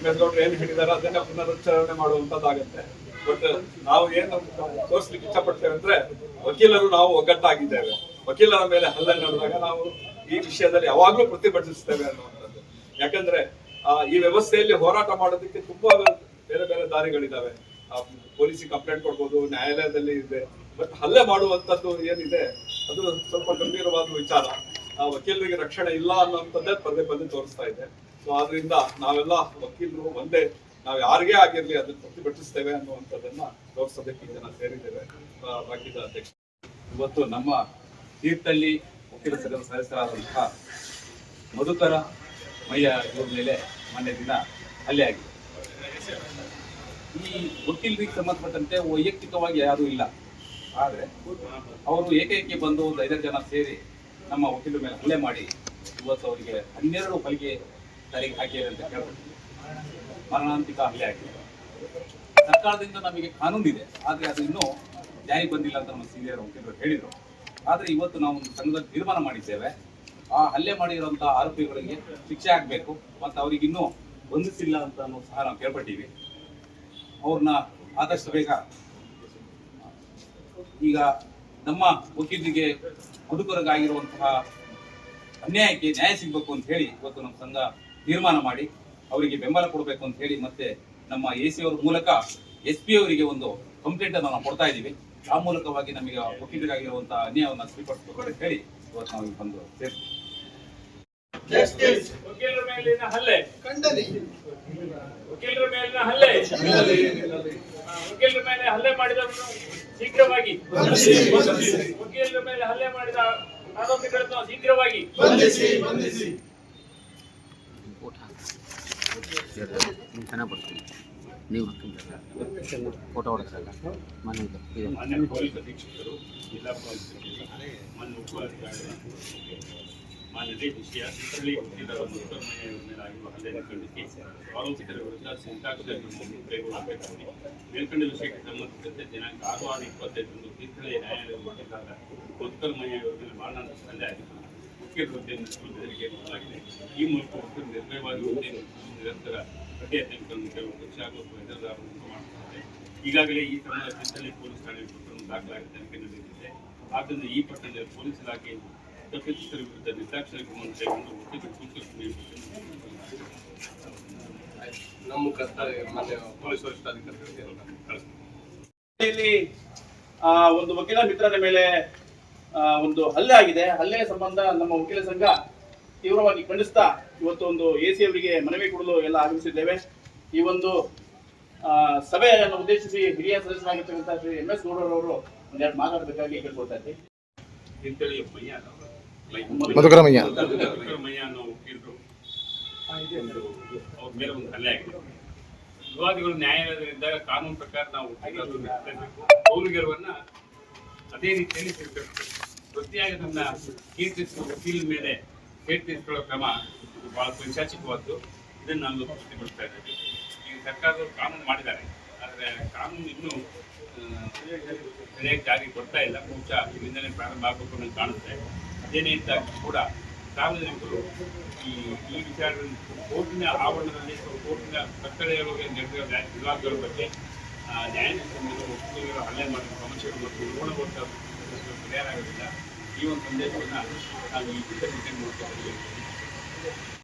MS ಗೌಡ್ರು ಏನು ಹೇಳಿದಾರೆ ಅದನ್ನ ಪುನರುಚ್ಚಾರಣೆ ಮಾಡುವಂತದ್ದಾಗತ್ತೆ. ಬಟ್ ನಾವು ಏನು ತೋರಿಸ್ಲಿಕ್ಕೆ ಇಷ್ಟಪಡ್ತೇವೆ ಅಂದ್ರೆ ವಕೀಲರು ನಾವು ಒಗ್ಗಟ್ಟಾಗಿದ್ದೇವೆ. ವಕೀಲರ ಮೇಲೆ ಹಲ್ಲೆ ನಡೆದಾಗ ನಾವು ಈ ವಿಷಯದಲ್ಲಿ ಯಾವಾಗ್ಲೂ ಪ್ರತಿಭಟಿಸ್ತೇವೆ ಅನ್ನುವಂಥದ್ದು. ಯಾಕಂದ್ರೆ ಈ ವ್ಯವಸ್ಥೆಯಲ್ಲಿ ಹೋರಾಟ ಮಾಡೋದಕ್ಕೆ ತುಂಬಾ ಬೇರೆ ಬೇರೆ ದಾರಿಗಳಿದಾವೆ. ಪೊಲೀಸಿಗೆ ಕಂಪ್ಲೇಂಟ್ ಕೊಡ್ಬೋದು, ನ್ಯಾಯಾಲಯದಲ್ಲಿ ಇದೆ. ಬಟ್ ಹಲ್ಲೆ ಮಾಡುವಂತದ್ದು ಏನಿದೆ ಅದು ಸ್ವಲ್ಪ ಗಂಭೀರವಾದ ವಿಚಾರ. ವಕೀಲರಿಗೆ ರಕ್ಷಣೆ ಇಲ್ಲ ಅನ್ನುವಂಥದ್ದೇ ಪದೇ ಪದೇ ತೋರಿಸ್ತಾ ಇದೆ. ಸೊ ಆದ್ರಿಂದ ನಾವೆಲ್ಲ ವಕೀಲರು ಒಂದೇ, ನಾವು ಯಾರಿಗೇ ಆಗಿರ್ಲಿ ಅದನ್ನ ಪ್ರತಿಭಟಿಸ್ತೇವೆ ಅನ್ನುವಂಥದ್ದನ್ನ ತೋರಿಸೋದಕ್ಕೆ ಈ ಜನ ಸೇರಿದ್ದೇವೆ. ಬಾಕಿದ ಅಧ್ಯಕ್ಷ ಇವತ್ತು ನಮ್ಮ ತೀರ್ಥಹಳ್ಳಿ ವಕೀಲ ಸಂಘದ ಸದಸ್ಯರಾದಂತಹ ಮಧುಕರ ಮಯ್ಯ ಇವ್ರ ಮೇಲೆ ಮೊನ್ನೆ ದಿನ ಹಲ್ಲೆ ಆಗಿದೆ. ಈ ವಕೀಲರಿಗೆ ಸಂಬಂಧಪಟ್ಟಂತೆ ವೈಯಕ್ತಿಕವಾಗಿ ಯಾರೂ ಇಲ್ಲ, ಆದರೆ ಅವರು ಏಕೈಕೆ ಬಂದು 5 ಜನ ಸೇರಿ ನಮ್ಮ ವಕೀಲರ ಮೇಲೆ ಹಲ್ಲೆ ಮಾಡಿ ಇವತ್ತು ಅವರಿಗೆ 12 ಹೊಲಿಗೆ ತಲೆಗೆ ಹಾಕಿದ್ದಾರೆ ಅಂತ ಕೇಳ್ಬಿಡ್ತೀವಿ. ಮರಣಾಂತಿಕ ಹಲ್ಲೆ ಆಗಿದೆ. ಸರ್ಕಾರದಿಂದ ನಮಗೆ ಕಾನೂನಿದೆ, ಆದರೆ ಅದು ಇನ್ನೂ ಜಾರಿಗೆ ಬಂದಿಲ್ಲ ಅಂತ ನಮ್ಮ ಸೀನಿಯರ್ ವಕೀಲರು ಹೇಳಿದರು. ಆದರೆ ಇವತ್ತು ನಾವು ಒಂದು ಸಂಘದಲ್ಲಿ ತೀರ್ಮಾನ ಮಾಡಿದ್ದೇವೆ, ಆ ಹಲ್ಲೆ ಮಾಡಿರುವಂತಹ ಆರೋಪಿಗಳಿಗೆ ಶಿಕ್ಷೆ ಆಗಬೇಕು ಮತ್ತು ಅವ್ರಿಗೆ ಇನ್ನೂ ಬಂಧಿಸಿಲ್ಲ ಅಂತ ಸಹ ನಾವು ಕೇಳ್ಪಟ್ಟಿವಿ. ಅವ್ರನ್ನ ಆದಷ್ಟು ಬೇಗ ಈಗ ನಮ್ಮ ವಕೀಲರಿಗೆ ಮುದುಕರಿಗಾಗಿರುವಂತಹ ಅನ್ಯಾಯಕ್ಕೆ ನ್ಯಾಯ ಸಿಗಬೇಕು ಅಂತ ಹೇಳಿ ಇವತ್ತು ನಮ್ಮ ಸಂಘ ತೀರ್ಮಾನ ಮಾಡಿ ಅವರಿಗೆ ಬೆಂಬಲ ಕೊಡಬೇಕು ಅಂತ ಹೇಳಿ ಮತ್ತೆ ನಮ್ಮ AC ಅವರ ಮೂಲಕ SP ಅವರಿಗೆ ಒಂದು ಕಂಪ್ಲೇಂಟ್ ಅನ್ನು ನಾವು ಕೊಡ್ತಾ ಇದ್ದೀವಿ. ಆ ಮೂಲಕವಾಗಿ ನಮಗೆ ವಕೀಲರಿಗಾಗಿರುವಂತಹ ಅನ್ಯಾಯವನ್ನು ಸರಿಪಡಿಸಬೇಕು ಅಂತ ಹೇಳಿ ಇವತ್ತು ನಾವು ಬಂದು ಸೇರ್ತೀವಿ. ವಕೀಲರ ಮೇಲಿನ ಹಲ್ಲೆ ಖಂಡನೆ. ವಕೀಲರ ಮೇಲಿನ ಹಲ್ಲೆ ವಕೀಲರ ಮೇಲೆ ಹಲ್ಲೆ ಮಾಡಿದವರನ್ನು ಶೀಘ್ರವಾಗಿ ವಕೀಲರ ಮೇಲೆ ಹಲ್ಲೆ ಮಾಡಿದ ಆರೋಪಿಗಳನ್ನು ಶೀಘ್ರವಾಗಿ ಬಂಧಿಸಿ. ನೀವು ಫೋಟೋ ಹೊಡೆಸಲ್ಲ ಮಾನ್ಯ ಪೊಲೀಸ್ ಅಧೀಕ್ಷಕರು, ಜಿಲ್ಲಾ ಪೊಲೀಸ್ ಮಾನ್ಯ ಉಪಾಧಿಕಾರಿಗಳು, ಮಾನ್ಯ ವಿಷಯ ತೀರ್ಥಹಳ್ಳಿ ವಕೀಲರ ಮುತ್ತುಕರಮಯ್ಯ ಮೇಲೆ ಆಗಿರುವ ಹಲ್ಲೆಯನ್ನು ಖಂಡಿಸಿ ಆರೋಪಿತರ ವಿರುದ್ಧ ಸಂತಾಪದ ಕೈಗೊಳ್ಳಬೇಕಾಗಿ ಮೇಲ್ಕಂಡ ವಿಷಯಕ್ಕೆ ಸಂಬಂಧಿಸಿದಂತೆ ದಿನಾಂಕ 6/6/25 ತೀರ್ಥಹಳ್ಳಿ ನ್ಯಾಯಾಲಯದ ವಕೀಲರಾದ ಮುತ್ತುಕರಮಯ್ಯ ಅವರ ಮೇಲೆ ಮರಣಾಂತಿಕ ಹಲ್ಲೆ ಆಗಿದ್ದು ವಕೀಲ ಹುದ್ದೆಯನ್ನು ಬೆದರಿಕೆ ಮಾಡಲಾಗಿದೆ. ಈ ಮೂಲಕ ವಕೀಲರು ನಿರ್ಭಯವಾಗಿ ಹುದ್ದೆಯನ್ನು ನಿರಂತರ ಪ್ರತಿ ಅಧ್ಯಕ್ಷರನ್ನು ಕೆಲವು ಪಕ್ಷಾಗೋಪ ಎದುರುದಾರರನ್ನು ಮಾಡುತ್ತಾರೆ. ಈಗಾಗಲೇ ಈ ಸಂಬಂಧ ತೀರ್ಥಹಳ್ಳಿ ಪೊಲೀಸ್ ಠಾಣೆ ಪ್ರಕರಣ ದಾಖಲಾಗಿ ತನಿಖೆ ನಡೆದಿದೆ. ಆದ್ದರಿಂದ ಈ ಪ್ರಕರಣದಲ್ಲಿ ಪೊಲೀಸ್ ಇಲಾಖೆ ತಪ್ಪಿತಸ್ಥರ ವಿರುದ್ಧ ನಿರ್ದಾಕ್ಷಿಣ್ಯ ಕ್ರಮ ಕೈಗೊಂಡು ವಕೀಲರು ನಮ್ಮ ಪೊಲೀಸ್ ವರಿಷ್ಠಾಧಿಕಾರಿಗಳಿಗೆ ಒಂದು ವಕೀಲ ಮಿತ್ರರ ಮೇಲೆ ಒಂದು ಹಲ್ಲೆ ಆಗಿದೆ. ಹಲ್ಲೆಯ ಸಂಬಂಧ ನಮ್ಮ ವಕೀಲ ಸಂಘ ತೀವ್ರವಾಗಿ ಖಂಡಿಸ್ತಾ ಇವತ್ತು ಒಂದು AC ಅವರಿಗೆ ಮನವಿ ಕೊಡಲು ಎಲ್ಲ ಆಗಮಿಸಿದ್ದೇವೆ. ಈ ಒಂದು ಸಭೆಯನ್ನು ಉದ್ದೇಶಿಸಿ ಹಿರಿಯ ಸದಸ್ಯರಾಗಿರ್ತಕ್ಕಂಥ ಶ್ರೀ MS ಗೌಡರವರು ಒಂದೆರಡು ಮಾತಾಡಬೇಕಾಗಿ ಕೇಳ್ಕೊಳ್ತಾ ಇದ್ದೆ. ಮಧುಕರಮಯ್ಯ ಅನ್ನೋ ವಕೀಲರು ಅವ್ರ ಮೇಲೆ ಒಂದು ಹಲ್ಲೆ ಆಗಿದೆ. ವಿವಾದಿಗಳು ನ್ಯಾಯಾಲಯದಲ್ಲಿದ್ದಾಗ ಕಾನೂನು ಪ್ರಕಾರ ನಾವು ಪೌರಿಗರವನ್ನ ಅದೇ ರೀತಿಯಲ್ಲಿ ತಿರುಗಿಸಬೇಕು. ಪ್ರತಿಯಾಗಿ ಅದನ್ನ ಕೀರ್ತಿಸುವ ವಕೀಲ ಮೇಲೆ ಕೀರ್ತಿಸಿಕೊಳ್ಳೋ ಕ್ರಮ ಬಹಳ ಪೈಶಾಚಿಕವಾದ್ದು. ಇದನ್ನು ನಾವು ಪ್ರತಿಭಟಿಸ್ತಾ ಇದ್ದೀವಿ. ಈಗ ಸರ್ಕಾರದವರು ಕಾನೂನು ಮಾಡಿದ್ದಾರೆ, ಆದರೆ ಕಾನೂನು ಇನ್ನೂ ಸರಿಯಾಗಿ ಜಾರಿಗೆ ಕೊಡ್ತಾ ಇಲ್ಲ. ಬಹುಶಃ ಇಲ್ಲಿಂದಲೇ ಪ್ರಾರಂಭ ಆಗಬೇಕು ಅನ್ನೋದು ಕಾಣುತ್ತೆ. ಅದೇನೇ ಇದ್ದಾಗ ಕೂಡ ಸಾರ್ವಜನಿಕರು ಈ ವಿಚಾರದಲ್ಲಿ ಕೋರ್ಟಿನ ಆವರಣದಲ್ಲಿ ಕೋರ್ಟಿನ ಕಟ್ಟಳೆಯೊಳಗೆ ನಡೆದಿರೋ ವಿವಾದಗಳ ಬಗ್ಗೆ ನ್ಯಾಯಾಧೀಶರ ಮೇಲೆ ವಕೀಲರು ಹಲ್ಲೆ ಮಾಡಿದ ಸಮಸ್ಯೆಗಳು ಮತ್ತು ಗುಣಮಟ್ಟ ಪರಿಹಾರ ಆಗೋದಿಲ್ಲ. ಈ ಒಂದು ಸಂದೇಶವನ್ನು ನಾವು ಈ ಮೂಲಕ